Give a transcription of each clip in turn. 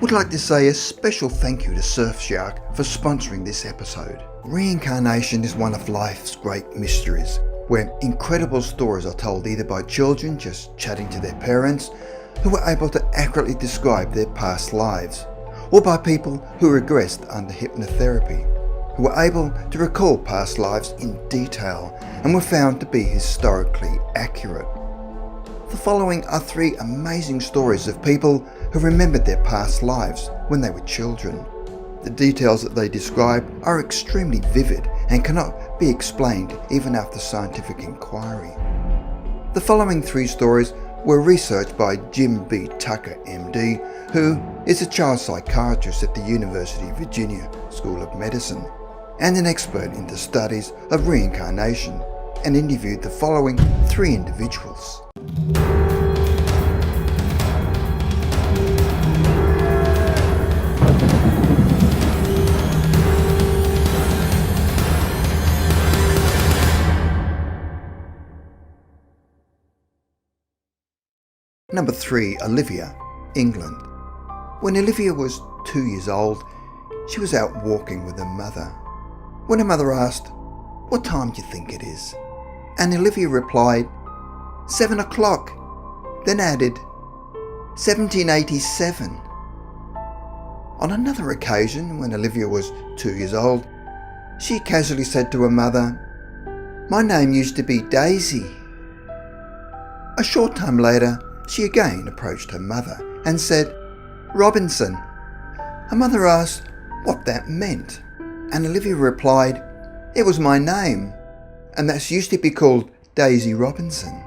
would like to say a special thank you to Surfshark for sponsoring this episode. Reincarnation is one of life's great mysteries, where incredible stories are told either by children just chatting to their parents, who are able to accurately describe their past lives, or by people who regressed under hypnotherapy, who were able to recall past lives in detail and were found to be historically accurate. The following are 3 amazing stories of people who remembered their past lives when they were children. The details that they describe are extremely vivid and cannot be explained even after scientific inquiry. The following 3 stories were researched by Jim B. Tucker, MD, who is a child psychiatrist at the University of Virginia School of Medicine and an expert in the studies of reincarnation, and interviewed the following 3 individuals. Number 3, Olivia, England. When Olivia was 2 years old, she was out walking with her mother. When her mother asked, "What time do you think it is?" and Olivia replied, 7 o'clock, then added, 1787. On another occasion, when Olivia was 2 years old, she casually said to her mother, "My name used to be Daisy." A short time later, she again approached her mother and said, "Robinson." Her mother asked what that meant, and Olivia replied, "It was my name, and that she used to be called Daisy Robinson."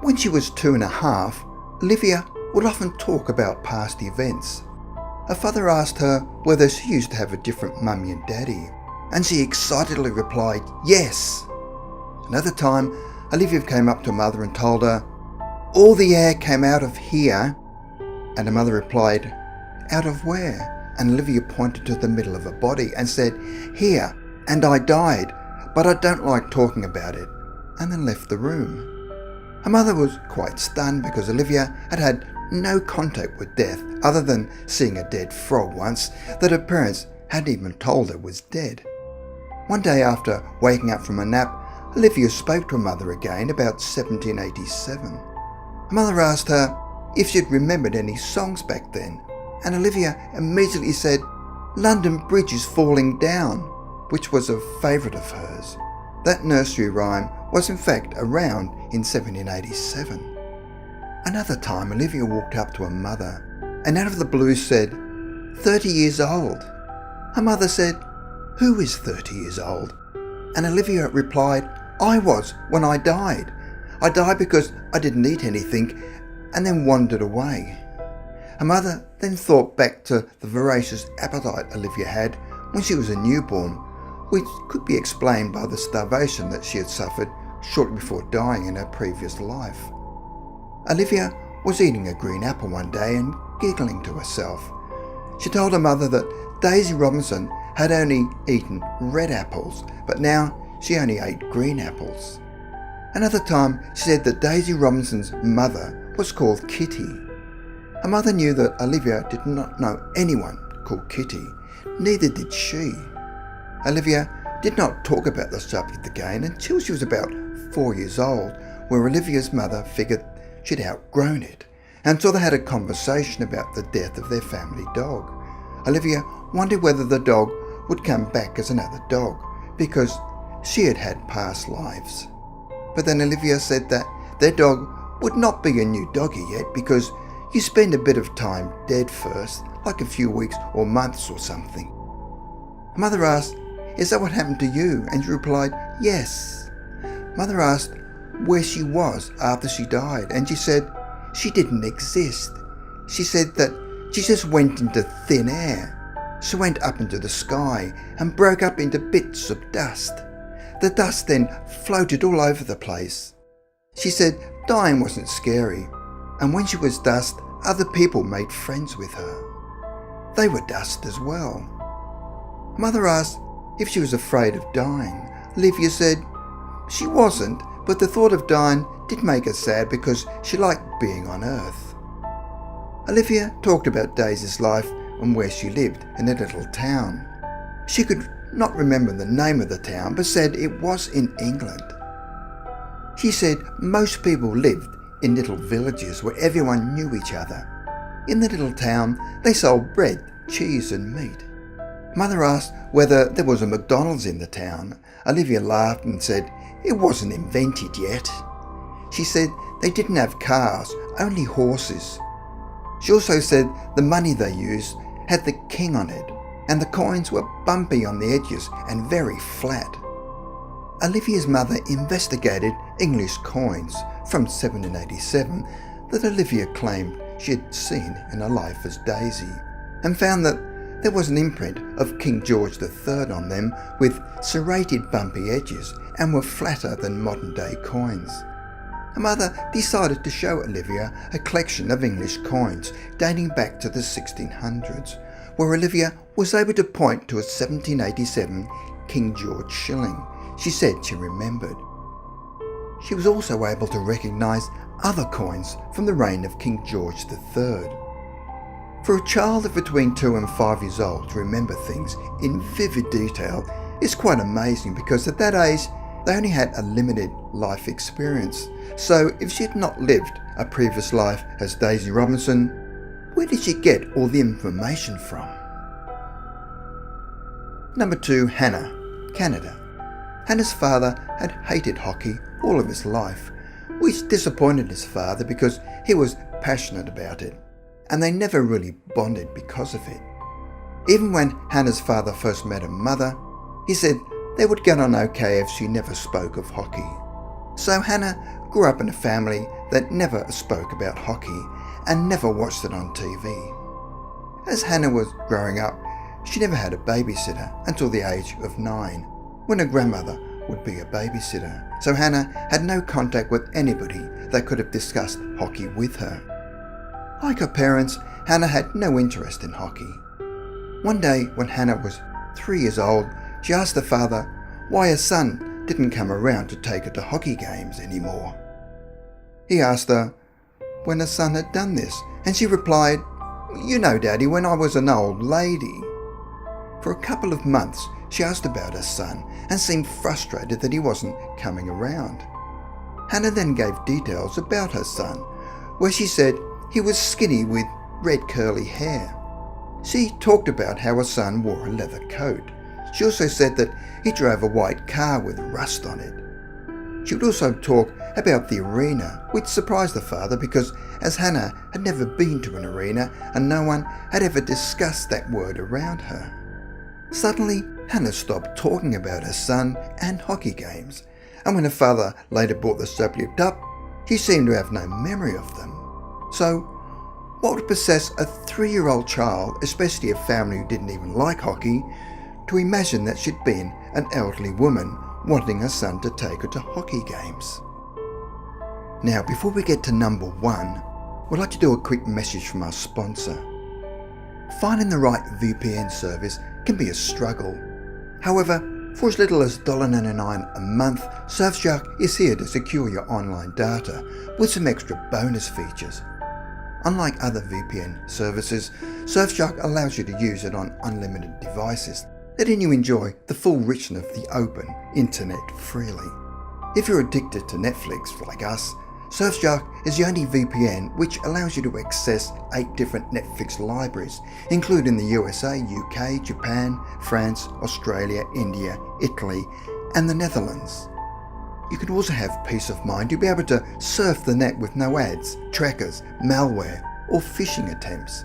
When she was 2.5, Olivia would often talk about past events. Her father asked her whether she used to have a different mummy and daddy, and she excitedly replied, "Yes." Another time, Olivia came up to her mother and told her, "All the air came out of here," and her mother replied, "Out of where?" And Olivia pointed to the middle of her body and said, "Here, and I died, but I don't like talking about it," and then left the room. Her mother was quite stunned because Olivia had had no contact with death other than seeing a dead frog once that her parents hadn't even told her was dead. One day after waking up from a nap, Olivia spoke to her mother again about 1787. Her mother asked her if she'd remembered any songs back then, and Olivia immediately said, "London Bridge is falling down," which was a favourite of hers. That nursery rhyme was in fact around in 1787. Another time, Olivia walked up to her mother and out of the blue said, 30 years old. Her mother said, "Who is 30 years old?" And Olivia replied, "I was when I died. I died because I didn't eat anything and then wandered away." Her mother then thought back to the voracious appetite Olivia had when she was a newborn, which could be explained by the starvation that she had suffered shortly before dying in her previous life. Olivia was eating a green apple one day and giggling to herself. She told her mother that Daisy Robinson had only eaten red apples, but now she only ate green apples. Another time, she said that Daisy Robinson's mother was called Kitty. Her mother knew that Olivia did not know anyone called Kitty, neither did she. Olivia did not talk about the subject again until she was about 4 years old, where Olivia's mother figured she'd outgrown it, and so they had a conversation about the death of their family dog. Olivia wondered whether the dog would come back as another dog, because she had had past lives. But then Olivia said that their dog would not be a new doggy yet, because you spend a bit of time dead first, like a few weeks or months or something. Her mother asked, "Is that what happened to you?" And she replied, "Yes." Mother asked where she was after she died, and she said she didn't exist. She said that she just went into thin air. She went up into the sky and broke up into bits of dust. The dust then floated all over the place. She said dying wasn't scary, and when she was dust, other people made friends with her. They were dust as well. Mother asked if she was afraid of dying. Olivia said she wasn't, but the thought of dying did make her sad because she liked being on Earth. Olivia talked about Daisy's life and where she lived in a little town. She could not remember the name of the town, but said it was in England. She said most people lived in little villages where everyone knew each other. In the little town, they sold bread, cheese and meat. Mother asked whether there was a McDonald's in the town. Olivia laughed and said it wasn't invented yet. She said they didn't have cars, only horses. She also said the money they used had the king on it, and the coins were bumpy on the edges and very flat. Olivia's mother investigated English coins from 1787 that Olivia claimed she had seen in her life as Daisy, and found that there was an imprint of King George III on them with serrated bumpy edges and were flatter than modern-day coins. Her mother decided to show Olivia a collection of English coins dating back to the 1600s, where Olivia was able to point to a 1787 King George shilling she said she remembered. She was also able to recognise other coins from the reign of King George III. For a child of between 2 and 5 years old to remember things in vivid detail is quite amazing, because at that age they only had a limited life experience. So if she had not lived a previous life as Daisy Robinson, where did she get all the information from? Number 2. Hannah, Canada. Hannah's father had hated hockey all of his life, which disappointed his father because he was passionate about it, and they never really bonded because of it. Even when Hannah's father first met her mother, he said they would get on okay if she never spoke of hockey. So Hannah grew up in a family that never spoke about hockey and never watched it on TV. As Hannah was growing up, she never had a babysitter until the age of 9, when her grandmother would be a babysitter. So Hannah had no contact with anybody that could have discussed hockey with her. Like her parents, Hannah had no interest in hockey. One day when Hannah was 3 years old, she asked her father why her son didn't come around to take her to hockey games anymore. He asked her when her son had done this, and she replied, "You know, Daddy, when I was an old lady." For a couple of months, she asked about her son and seemed frustrated that he wasn't coming around. Hannah then gave details about her son, where she said he was skinny with red curly hair. She talked about how her son wore a leather coat. She also said that he drove a white car with rust on it. She would also talk about the arena, which surprised her father because as Hannah had never been to an arena and no one had ever discussed that word around her. Suddenly, Hannah stopped talking about her son and hockey games, and when her father later brought the subject up, he seemed to have no memory of them. So, what would possess a 3-year-old child, especially a family who didn't even like hockey, to imagine that she'd been an elderly woman wanting her son to take her to hockey games? Now, before we get to number 1, we'd like to do a quick message from our sponsor. Finding the right VPN service can be a struggle. However, for as little as $1.99 a month, Surfshark is here to secure your online data with some extra bonus features. Unlike other VPN services, Surfshark allows you to use it on unlimited devices, letting you enjoy the full richness of the open internet freely. If you're addicted to Netflix like us, Surfshark is the only VPN which allows you to access 8 different Netflix libraries, including the USA, UK, Japan, France, Australia, India, Italy, and the Netherlands. You can also have peace of mind. You'll be able to surf the net with no ads, trackers, malware, or phishing attempts.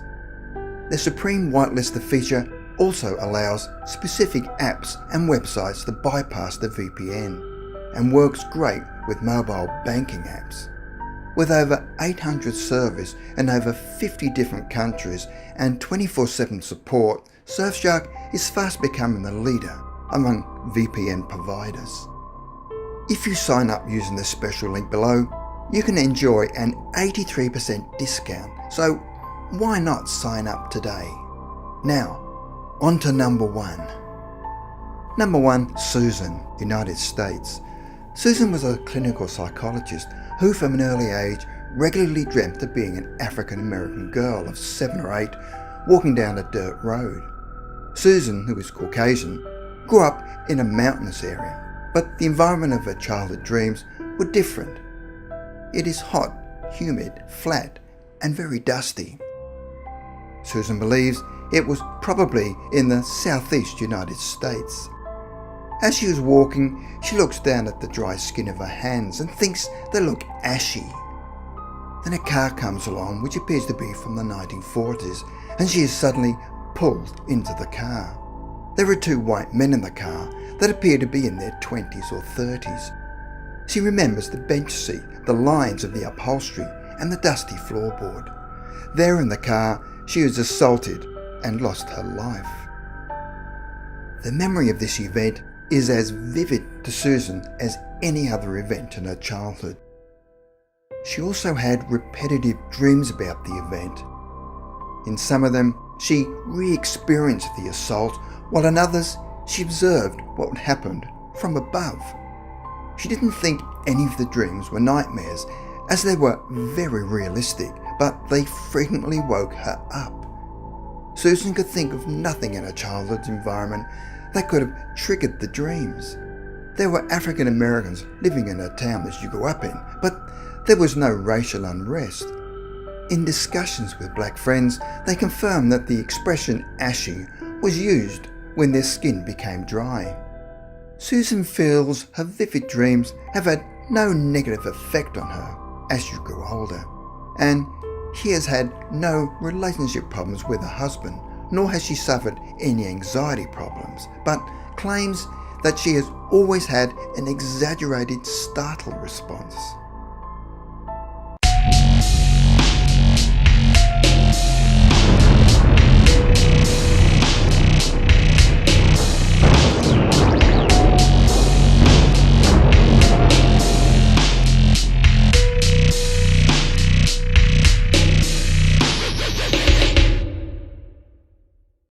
The Supreme Whitelister feature also allows specific apps and websites to bypass the VPN, and works great with mobile banking apps. With over 800 servers in over 50 different countries and 24/7 support, Surfshark is fast becoming the leader among VPN providers. If you sign up using the special link below, you can enjoy an 83% discount, so why not sign up today? Now, on to number 1. Number 1, Susan, United States. Susan was a clinical psychologist who from an early age regularly dreamt of being an African American girl of 7 or 8 walking down a dirt road. Susan, who is Caucasian, grew up in a mountainous area, but the environment of her childhood dreams were different. It is hot, humid, flat, and very dusty. Susan believes it was probably in the southeast United States. As she was walking, she looks down at the dry skin of her hands and thinks they look ashy. Then a car comes along which appears to be from the 1940s, and she is suddenly pulled into the car. There are 2 white men in the car that appear to be in their 20s or 30s. She remembers the bench seat, the lines of the upholstery, and the dusty floorboard. There in the car, she was assaulted and lost her life. The memory of this event is as vivid to Susan as any other event in her childhood. She also had repetitive dreams about the event. In some of them, she re-experienced the assault, while in others, she observed what happened from above. She didn't think any of the dreams were nightmares, as they were very realistic, but they frequently woke her up. Susan could think of nothing in her childhood's environment that could have triggered the dreams. There were African Americans living in her town that she grew up in, but there was no racial unrest. In discussions with black friends, they confirmed that the expression ashy was used when their skin became dry. Susan feels her vivid dreams have had no negative effect on her as she grew older, and she has had no relationship problems with her husband, nor has she suffered any anxiety problems, but claims that she has always had an exaggerated startle response.